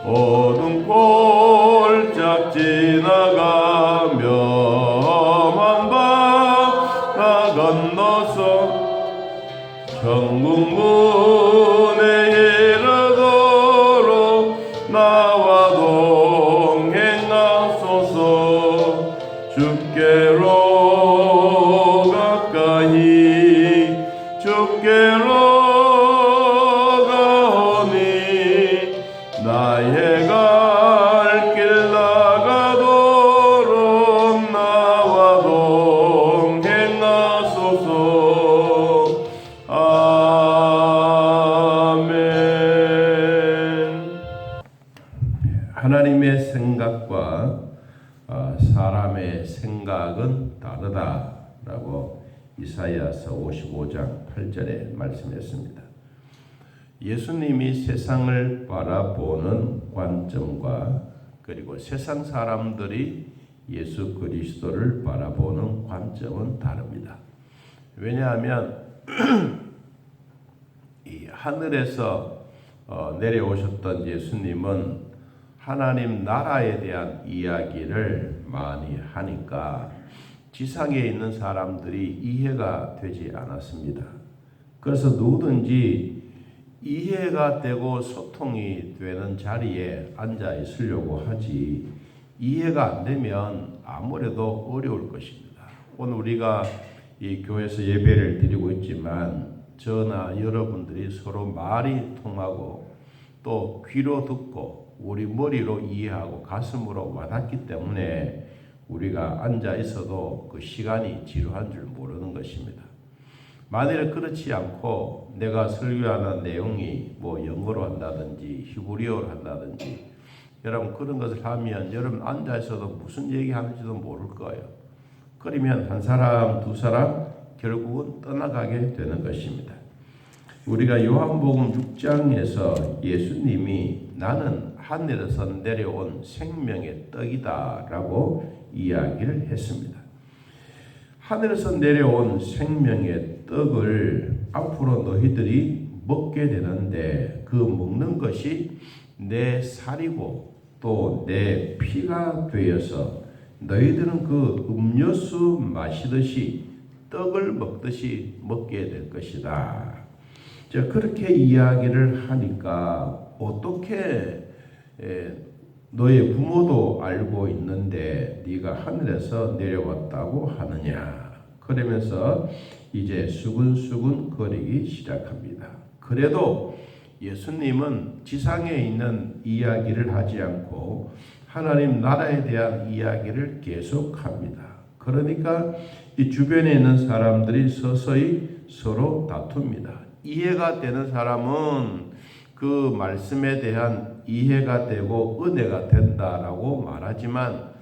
어둠 꼴짝 지나가며 먼 바다 건너서 천국문에 이르도록 나와 동행하소서. 주께로 가까이 주께로 가오니 나의 갈 길 나가도록 나와 동행하소서. 아멘. 하나님의 생각과 사람의 생각은 다르다라고 이사야서 55장 8절에 말씀했습니다. 예수님이 세상을 바라보는 관점과 그리고 세상 사람들이 예수 그리스도를 바라보는 관점은 다릅니다. 왜냐하면 이 하늘에서 내려오셨던 예수님은 하나님 나라에 대한 이야기를 많이 하니까 지상에 있는 사람들이 이해가 되지 않았습니다. 그래서 누구든지 이해가 되고 소통이 되는 자리에 앉아 있으려고 하지 이해가 안 되면 아무래도 어려울 것입니다. 오늘 우리가 이 교회에서 예배를 드리고 있지만 저나 여러분들이 서로 말이 통하고 또 귀로 듣고 우리 머리로 이해하고 가슴으로 와닿기 때문에 우리가 앉아 있어도 그 시간이 지루한 줄 모르는 것입니다. 만일 그렇지 않고 내가 설교하는 내용이 뭐 영어로 한다든지 히브리어로 한다든지 여러분 그런 것을 하면 여러분 앉아 있어도 무슨 얘기하는지도 모를 거예요. 그러면 한 사람 두 사람 결국은 떠나가게 되는 것입니다. 우리가 요한복음 6장에서 예수님이 나는 하늘에서 내려온 생명의 떡이다 라고 이야기를 했습니다. 하늘에서 내려온 생명의 떡을 앞으로 너희들이 먹게 되는데 그 먹는 것이 내 살이고 또 내 피가 되어서 너희들은 그 음료수 마시듯이 떡을 먹듯이 먹게 될 것이다. 그렇게 이야기를 하니까 어떻게 너의 부모도 알고 있는데 네가 하늘에서 내려왔다고 하느냐. 그러면서 이제 수근수근 거리기 시작합니다. 그래도 예수님은 지상에 있는 이야기를 하지 않고 하나님 나라에 대한 이야기를 계속합니다. 그러니까 이 주변에 있는 사람들이 서서히 서로 다툽니다. 이해가 되는 사람은 그 말씀에 대한 이해가 되고 은혜가 된다라고 말하지만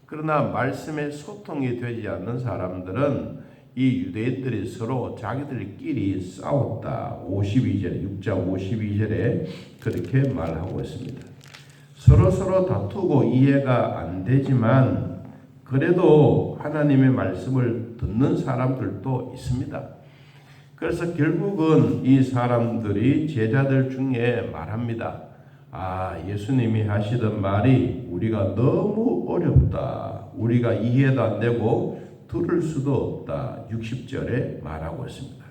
그러나 말씀에 소통이 되지 않는 사람들은 이 유대인들이 서로 자기들끼리 싸웠다. 52절, 6장 52절에 그렇게 말하고 있습니다. 서로 다투고 이해가 안 되지만 그래도 하나님의 말씀을 듣는 사람들도 있습니다. 그래서 결국은 이 사람들이 제자들 중에 말합니다. 예수님이 하시던 말이 우리가 너무 어렵다. 우리가 이해도 안 되고 들을 수도 없다. 60절에 말하고 있습니다.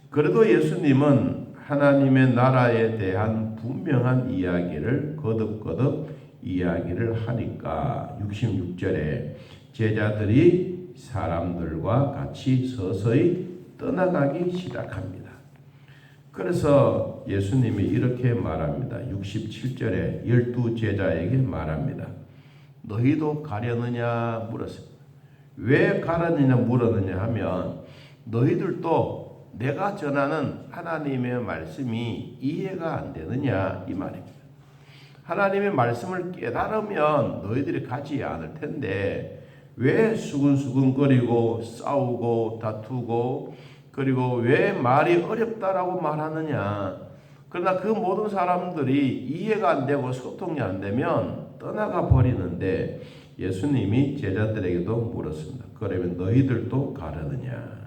그래도 예수님은 하나님의 나라에 대한 분명한 이야기를 거듭거듭 이야기를 하니까 66절에 제자들이 사람들과 같이 서서히 떠나가기 시작합니다. 그래서 예수님이 이렇게 말합니다. 67절에 12제자에게 말합니다. 너희도 가려느냐 물었습니다. 왜 가려느냐 물었느냐 하면 너희들도 내가 전하는 하나님의 말씀이 이해가 안 되느냐 이 말입니다. 하나님의 말씀을 깨달으면 너희들이 가지 않을 텐데 왜 수근수근거리고 싸우고 다투고 그리고 왜 말이 어렵다라고 말하느냐. 그러나 그 모든 사람들이 이해가 안 되고 소통이 안 되면 떠나가 버리는데 예수님이 제자들에게도 물었습니다. 그러면 너희들도 가려느냐.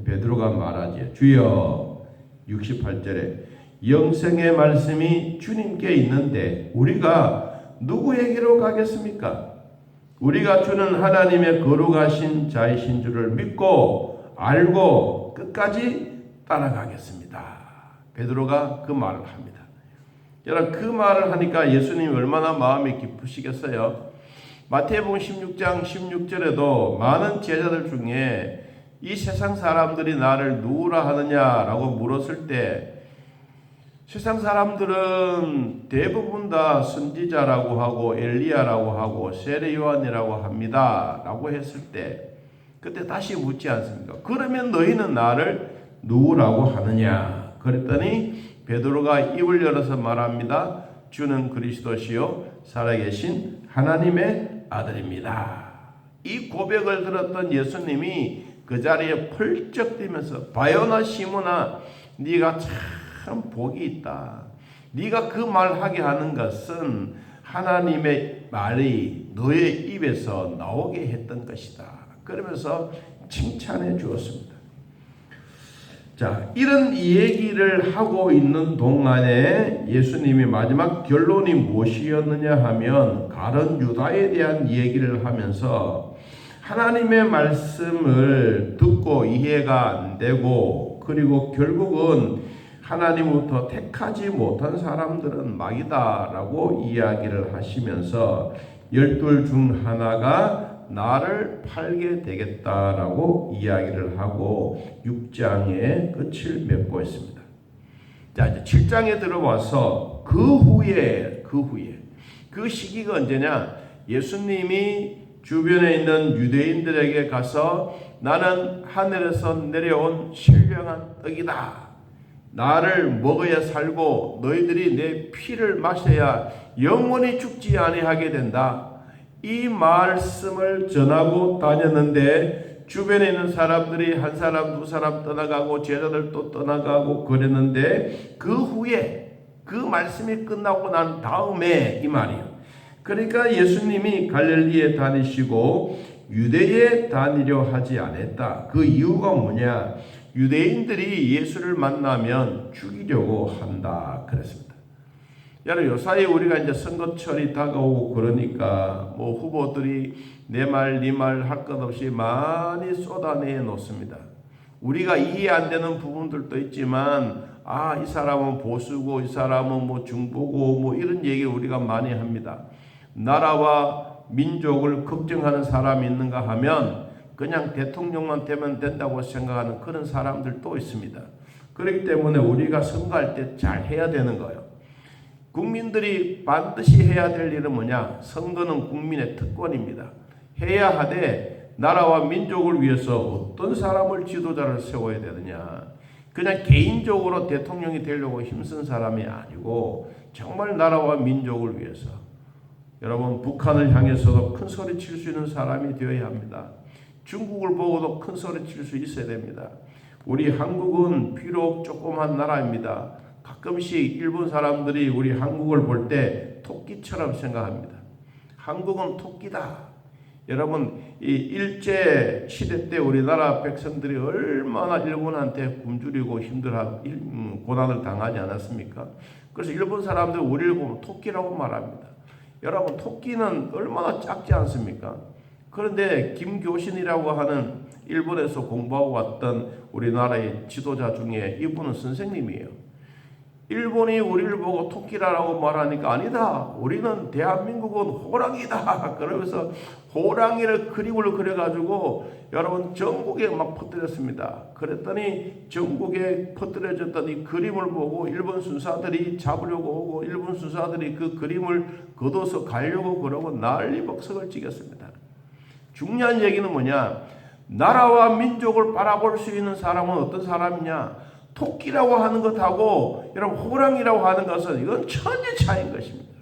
베드로가 말하지. 주여 68절에 영생의 말씀이 주님께 있는데 우리가 누구에게로 가겠습니까? 우리가 주는 하나님의 거룩하신 자이신 줄을 믿고 알고 끝까지 따라가겠습니다. 베드로가 그 말을 합니다. 여러분, 그 말을 하니까 예수님이 얼마나 마음이 기쁘시겠어요? 마태복음 16장 16절에도 많은 제자들 중에 이 세상 사람들이 나를 누구라 하느냐라고 물었을 때 세상 사람들은 대부분 다 선지자라고 하고 엘리야라고 하고 세례 요한이라고 합니다 라고 했을 때 그때 다시 묻지 않습니까? 그러면 너희는 나를 누구라고 하느냐? 그랬더니 베드로가 입을 열어서 말합니다. 주는 그리스도시요 살아계신 하나님의 아들입니다. 이 고백을 들었던 예수님이 그 자리에 펄쩍 뛰면서 바요나 시몬아 네가 참 복이 있다. 네가 그 말하게 하는 것은 하나님의 말이 너의 입에서 나오게 했던 것이다. 그러면서 칭찬해 주었습니다. 자, 이런 얘기를 하고 있는 동안에 예수님이 마지막 결론이 무엇이었느냐 하면 가룟 유다에 대한 얘기를 하면서 하나님의 말씀을 듣고 이해가 안 되고 그리고 결국은 하나님부터 택하지 못한 사람들은 마귀다라고 이야기를 하시면서 12 중 하나가 나를 팔게 되겠다라고 이야기를 하고 6장의 끝을 맺고 있습니다. 자, 이제 7장에 들어와서 그 후에 그 시기가 언제냐? 예수님이 주변에 있는 유대인들에게 가서 나는 하늘에서 내려온 신령한 떡이다. 나를 먹어야 살고 너희들이 내 피를 마셔야 영원히 죽지 아니하게 된다. 이 말씀을 전하고 다녔는데 주변에 있는 사람들이 한 사람 두 사람 떠나가고 제자들 또 떠나가고 그랬는데 그 후에 그 말씀이 끝나고 난 다음에 이 말이에요. 그러니까 예수님이 갈릴리에 다니시고 유대에 다니려 하지 않았다. 그 이유가 뭐냐? 유대인들이 예수를 만나면 죽이려고 한다 그랬습니다. 여러분, 요사이 우리가 이제 선거철이 다가오고 그러니까 뭐 후보들이 내 말 네 말 할 것 없이 많이 쏟아내 놓습니다. 우리가 이해 안 되는 부분들도 있지만 이 사람은 보수고 이 사람은 뭐 중보고 뭐 이런 얘기를 우리가 많이 합니다. 나라와 민족을 걱정하는 사람이 있는가 하면 그냥 대통령만 되면 된다고 생각하는 그런 사람들도 있습니다. 그렇기 때문에 우리가 선거할 때 잘 해야 되는 거예요. 국민들이 반드시 해야 될 일은 뭐냐? 선거는 국민의 특권입니다. 해야 하되 나라와 민족을 위해서 어떤 사람을 지도자를 세워야 되느냐? 그냥 개인적으로 대통령이 되려고 힘쓴 사람이 아니고 정말 나라와 민족을 위해서 여러분 북한을 향해서도 큰 소리 칠 수 있는 사람이 되어야 합니다. 중국을 보고도 큰 소리 칠 수 있어야 됩니다. 우리 한국은 비록 조그만 나라입니다. 가끔씩 일본 사람들이 우리 한국을 볼 때 토끼처럼 생각합니다. 한국은 토끼다. 여러분, 이 일제 시대 때 우리나라 백성들이 얼마나 일본한테 굶주리고 고난을 당하지 않았습니까? 그래서 일본 사람들이 우리를 보면 토끼라고 말합니다. 여러분, 토끼는 얼마나 작지 않습니까? 그런데 김교신이라고 하는 일본에서 공부하고 왔던 우리나라의 지도자 중에 이분은 선생님이에요. 일본이 우리를 보고 토끼라고 말하니까 아니다. 우리는 대한민국은 호랑이다. 그러면서 호랑이를 그림을 그려가지고 여러분 전국에 막 퍼뜨렸습니다. 그랬더니 전국에 퍼뜨려졌던 이 그림을 보고 일본 순사들이 잡으려고 오고 일본 순사들이 그 그림을 걷어서 가려고 그러고 난리 법석을 찍었습니다. 중요한 얘기는 뭐냐? 나라와 민족을 바라볼 수 있는 사람은 어떤 사람이냐? 토끼라고 하는 것하고 여러분 호랑이라고 하는 것은 이건 천지 차이인 것입니다.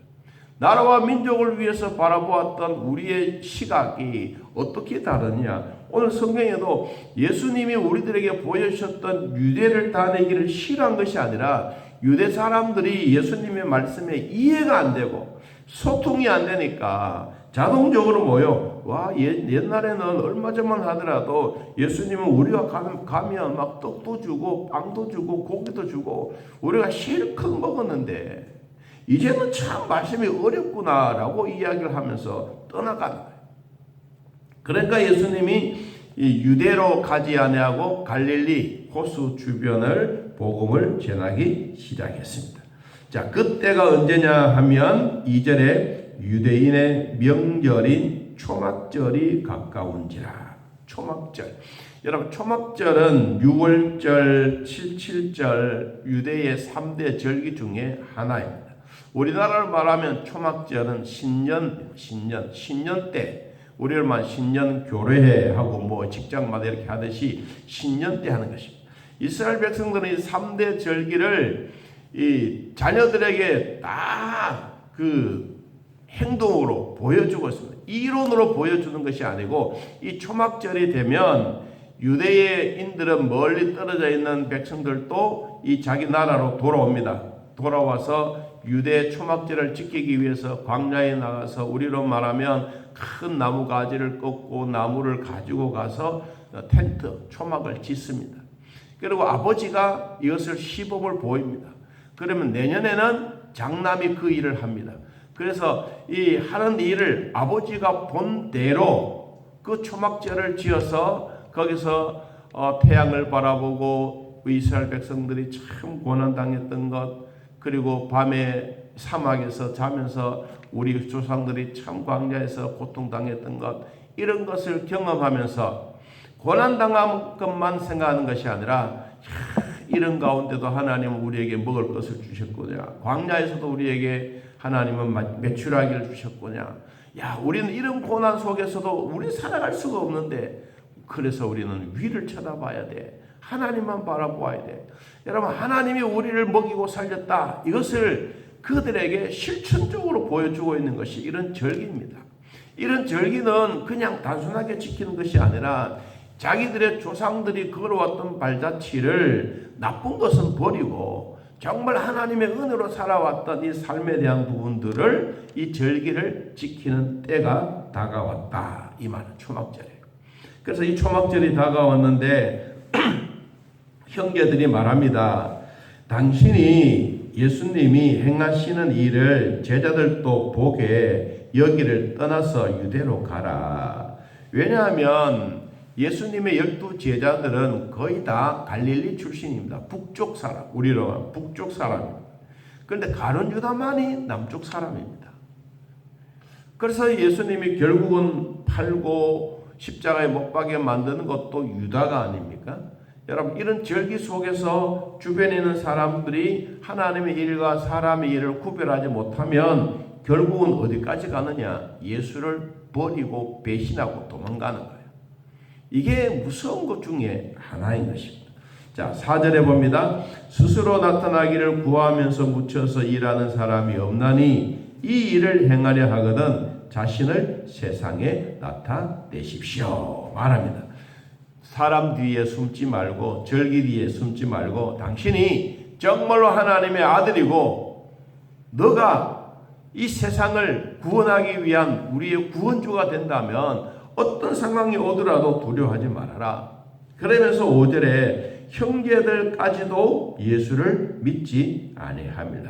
나라와 민족을 위해서 바라보았던 우리의 시각이 어떻게 다르냐? 오늘 성경에도 예수님이 우리들에게 보여주셨던 유대를 다니기를 싫어한 것이 아니라 유대 사람들이 예수님의 말씀에 이해가 안 되고 소통이 안 되니까 자동적으로 뭐요? 옛날에는 얼마 전만 하더라도 예수님은 우리가 가면 막 떡도 주고 빵도 주고 고기도 주고 우리가 실컷 먹었는데 이제는 참 말씀이 어렵구나라고 이야기를 하면서 떠나가는 거예요. 그러니까 예수님이 이 유대로 가지 아니하고 갈릴리 호수 주변을 복음을 전하기 시작했습니다. 자, 그때가 언제냐 하면 2절에 유대인의 명절인 초막절이 가까운지라. 초막절. 여러분, 초막절은 6월절, 77절 유대의 3대 절기 중에 하나입니다. 우리나라를 말하면 초막절은 신년 때 우리를 말 신년 교례회 하고 뭐 직장마다 이렇게 하듯이 신년 때 하는 것입니다. 이스라엘 백성들은 이 3대 절기를 이 자녀들에게 딱 그 행동으로 보여주고 있습니다. 이론으로 보여주는 것이 아니고 이 초막절이 되면 유대인들은 멀리 떨어져 있는 백성들도 이 자기 나라로 돌아옵니다. 돌아와서 유대 초막절을 지키기 위해서 광야에 나가서 우리로 말하면 큰 나무 가지를 꺾고 나무를 가지고 가서 텐트, 초막을 짓습니다. 그리고 아버지가 이것을 시범을 보입니다. 그러면 내년에는 장남이 그 일을 합니다. 그래서 이 하는 일을 아버지가 본 대로 그 초막절을 지어서 거기서 태양을 바라보고 이스라엘 백성들이 참 고난당했던 것, 그리고 밤에 사막에서 자면서 우리 조상들이 참 광야에서 고통당했던 것, 이런 것을 경험하면서 고난당한 것만 생각하는 것이 아니라 이런 가운데도 하나님은 우리에게 먹을 것을 주셨구나. 광야에서도 우리에게 하나님은 매출하기를 주셨구나. 야, 우리는 이런 고난 속에서도 우리 살아갈 수가 없는데 그래서 우리는 위를 쳐다봐야 돼. 하나님만 바라보아야 돼. 여러분, 하나님이 우리를 먹이고 살렸다. 이것을 그들에게 실천적으로 보여주고 있는 것이 이런 절기입니다. 이런 절기는 그냥 단순하게 지키는 것이 아니라 자기들의 조상들이 걸어왔던 발자취를 나쁜 것은 버리고 정말 하나님의 은혜로 살아왔던 이 삶에 대한 부분들을 이 절기를 지키는 때가 다가왔다. 이 말은 초막절이에요. 그래서 이 초막절이 다가왔는데 형제들이 말합니다. 당신이 예수님이 행하시는 일을 제자들도 보게 여기를 떠나서 유대로 가라. 왜냐하면 예수님의 12 제자들은 거의 다 갈릴리 출신입니다. 북쪽 사람, 우리로 하면 북쪽 사람입니다. 그런데 가룟 유다만이 남쪽 사람입니다. 그래서 예수님이 결국은 팔고 십자가에 못 박게 만드는 것도 유다가 아닙니까? 여러분, 이런 절기 속에서 주변에 있는 사람들이 하나님의 일과 사람의 일을 구별하지 못하면 결국은 어디까지 가느냐? 예수를 버리고 배신하고 도망가는 거예요. 이게 무서운 것 중에 하나인 것입니다. 자, 4절에 봅니다. 스스로 나타나기를 구하면서 묻혀서 일하는 사람이 없나니 이 일을 행하려 하거든 자신을 세상에 나타내십시오. 말합니다. 사람 뒤에 숨지 말고 절기 뒤에 숨지 말고 당신이 정말로 하나님의 아들이고 너가 이 세상을 구원하기 위한 우리의 구원주가 된다면 어떤 상황이 오더라도 두려워하지 말아라. 그러면서 5절에 형제들까지도 예수를 믿지 아니함이라.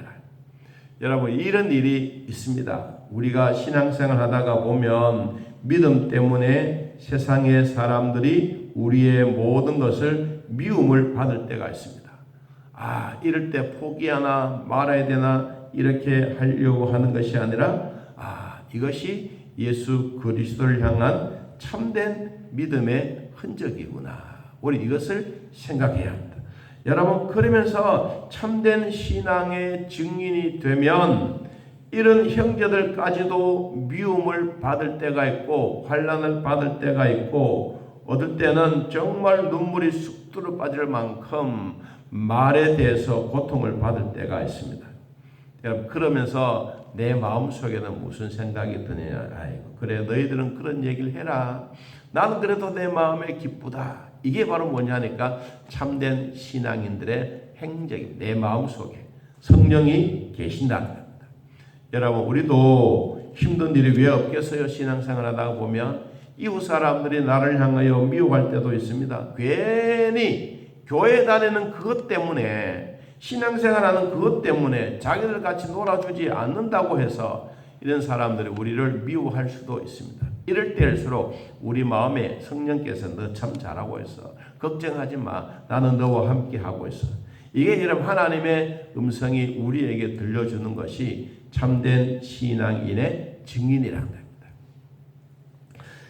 여러분, 이런 일이 있습니다. 우리가 신앙생활 하다가 보면 믿음 때문에 세상의 사람들이 우리의 모든 것을 미움을 받을 때가 있습니다. 아, 이럴 때 포기하나 말아야 되나 이렇게 하려고 하는 것이 아니라 이것이 예수 그리스도를 향한 참된 믿음의 흔적이구나. 우리 이것을 생각해야 합니다. 여러분, 그러면서 참된 신앙의 증인이 되면 이런 형제들까지도 미움을 받을 때가 있고 환난을 받을 때가 있고 어떨 때는 정말 눈물이 쑥 들어 빠질 만큼 말에 대해서 고통을 받을 때가 있습니다. 여러분, 그러면서 내 마음속에는 무슨 생각이 드느냐. 아이고, 그래 너희들은 그런 얘기를 해라. 나는 그래도 내 마음에 기쁘다. 이게 바로 뭐냐니까 참된 신앙인들의 행적입니다. 내 마음속에 성령이 계신다는 겁니다. 여러분, 우리도 힘든 일이 왜 없겠어요? 신앙생활 하다가 보면 이웃 사람들이 나를 향하여 미워할 때도 있습니다. 괜히 교회 다니는 그것 때문에, 신앙생활하는 그것 때문에 자기들 같이 놀아주지 않는다고 해서 이런 사람들이 우리를 미워할 수도 있습니다. 이럴 때일수록 우리 마음에 성령께서 너 참 잘하고 있어, 걱정하지 마, 나는 너와 함께 하고 있어. 이게 여러분 하나님의 음성이 우리에게 들려주는 것이 참된 신앙인의 증인이라는 겁니다.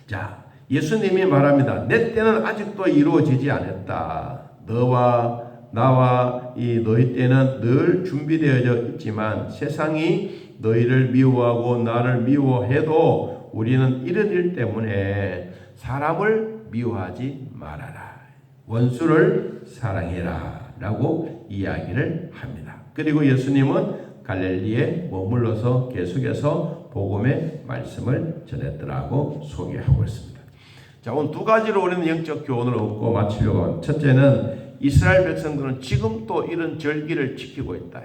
자, 예수님이 말합니다. 내 때는 아직도 이루어지지 않았다. 너와 나와 이 너희 때는 늘 준비되어져 있지만 세상이 너희를 미워하고 나를 미워해도 우리는 이런 일 때문에 사람을 미워하지 말아라. 원수를 사랑해라 라고 이야기를 합니다. 그리고 예수님은 갈릴리에 머물러서 계속해서 복음의 말씀을 전했더라고 소개하고 있습니다. 자, 오늘 두 가지로 우리는 영적 교훈을 얻고 마치려고 합니다. 첫째는 이스라엘 백성들은 지금 또 이런 절기를 지키고 있다.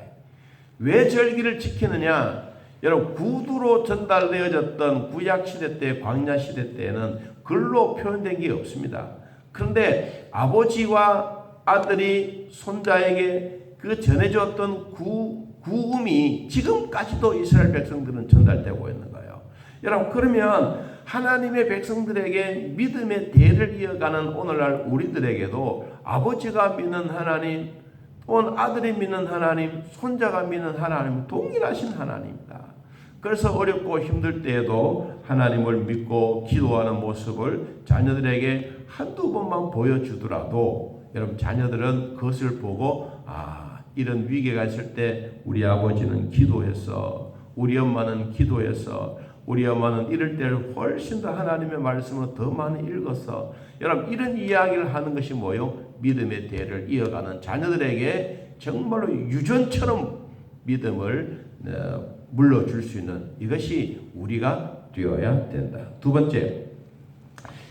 왜 절기를 지키느냐? 여러분, 구두로 전달되어졌던 구약시대 때, 광야시대 때에는 글로 표현된 게 없습니다. 그런데 아버지와 아들이 손자에게 그 전해줬던 구음이 지금까지도 이스라엘 백성들은 전달되고 있는 거예요. 여러분, 그러면 하나님의 백성들에게 믿음의 대를 이어가는 오늘날 우리들에게도 아버지가 믿는 하나님, 또는 아들이 믿는 하나님, 손자가 믿는 하나님, 동일하신 하나님입니다. 그래서 어렵고 힘들 때에도 하나님을 믿고 기도하는 모습을 자녀들에게 한두 번만 보여주더라도 여러분, 자녀들은 그것을 보고 이런 위기가 있을 때 우리 아버지는 기도했어, 우리 엄마는 기도했어, 우리 엄마는 이럴 때를 훨씬 더 하나님의 말씀을 더 많이 읽었어. 여러분, 이런 이야기를 하는 것이 뭐요? 믿음의 대를 이어가는 자녀들에게 정말로 유전처럼 믿음을 물려줄 수 있는 이것이 우리가 되어야 된다. 두 번째,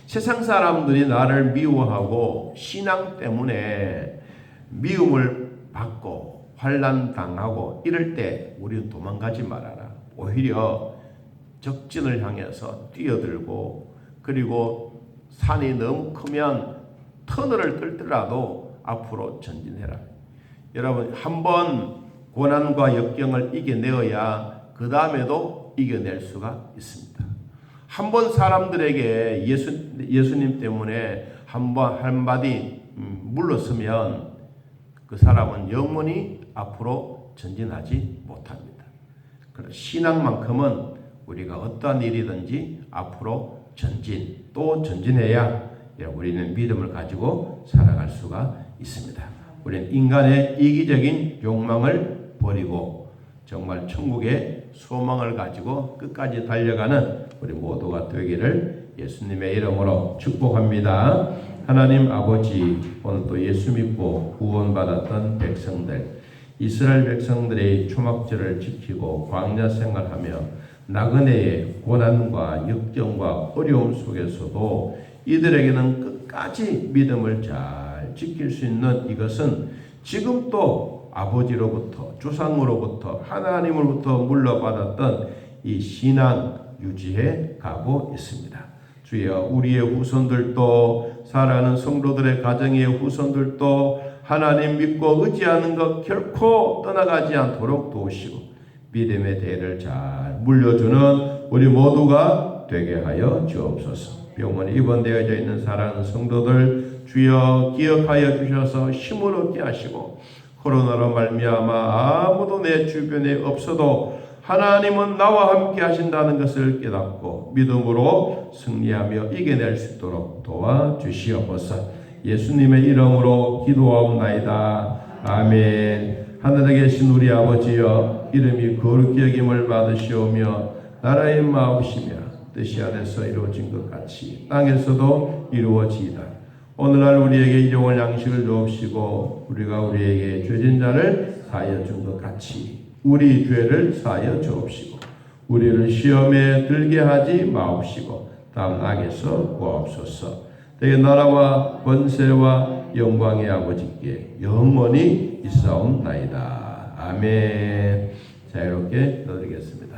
세상 사람들이 나를 미워하고 신앙 때문에 미움을 받고 환난 당하고 이럴 때 우리는 도망가지 말아라. 오히려 적진을 향해서 뛰어들고, 그리고 산이 너무 크면 터널을 뚫더라도 앞으로 전진해라. 여러분, 한번 고난과 역경을 이겨내어야 그 다음에도 이겨낼 수가 있습니다. 한번 사람들에게 예수님 때문에 한번 한마디 물러서면 그 사람은 영원히 앞으로 전진하지 못합니다. 그래서 신앙만큼은 우리가 어떠한 일이든지 앞으로 전진, 또 전진해야 우리는 믿음을 가지고 살아갈 수가 있습니다. 우리는 인간의 이기적인 욕망을 버리고 정말 천국의 소망을 가지고 끝까지 달려가는 우리 모두가 되기를 예수님의 이름으로 축복합니다. 하나님 아버지, 오늘 또 예수 믿고 구원받았던 백성들, 이스라엘 백성들의 초막절을 지키고 광야 생활하며 나그네의 고난과 역경과 어려움 속에서도 이들에게는 끝까지 믿음을 잘 지킬 수 있는 이것은 지금 또 아버지로부터, 주상으로부터, 하나님으로부터 물려받았던 이 신앙 유지해 가고 있습니다. 주여, 우리의 후손들도, 살아가는 성도들의 가정의 후손들도 하나님 믿고 의지하는 것 결코 떠나가지 않도록 도우시고 믿음의 대를 잘 물려주는 우리 모두가 되게 하여 주옵소서. 병원에 입원되어져 있는 사랑하는 성도들 주여 기억하여 주셔서 힘을 얻게 하시고, 코로나로 말미암아 아무도 내 주변에 없어도 하나님은 나와 함께 하신다는 것을 깨닫고 믿음으로 승리하며 이겨낼 수 있도록 도와주시옵소서. 예수님의 이름으로 기도하옵나이다. 아멘. 하늘에 계신 우리 아버지여, 이름이 거룩히 여김을 받으시오며 나라의 마음이시며 뜻이 하늘에서 이루어진 것 같이 땅에서도 이루어지이다. 오늘날 우리에게 일용할 양식을 주옵시고 우리가 우리에게 죄진 자를 사하여 준 것 같이 우리 죄를 사하여 주옵시고 우리를 시험에 들게 하지 마옵시고 다음 악에서 구하옵소서. 대개 나라와 권세와 영광의 아버지께 영원히 있사옵나이다. 아멘. 자유롭게 기도드리겠습니다.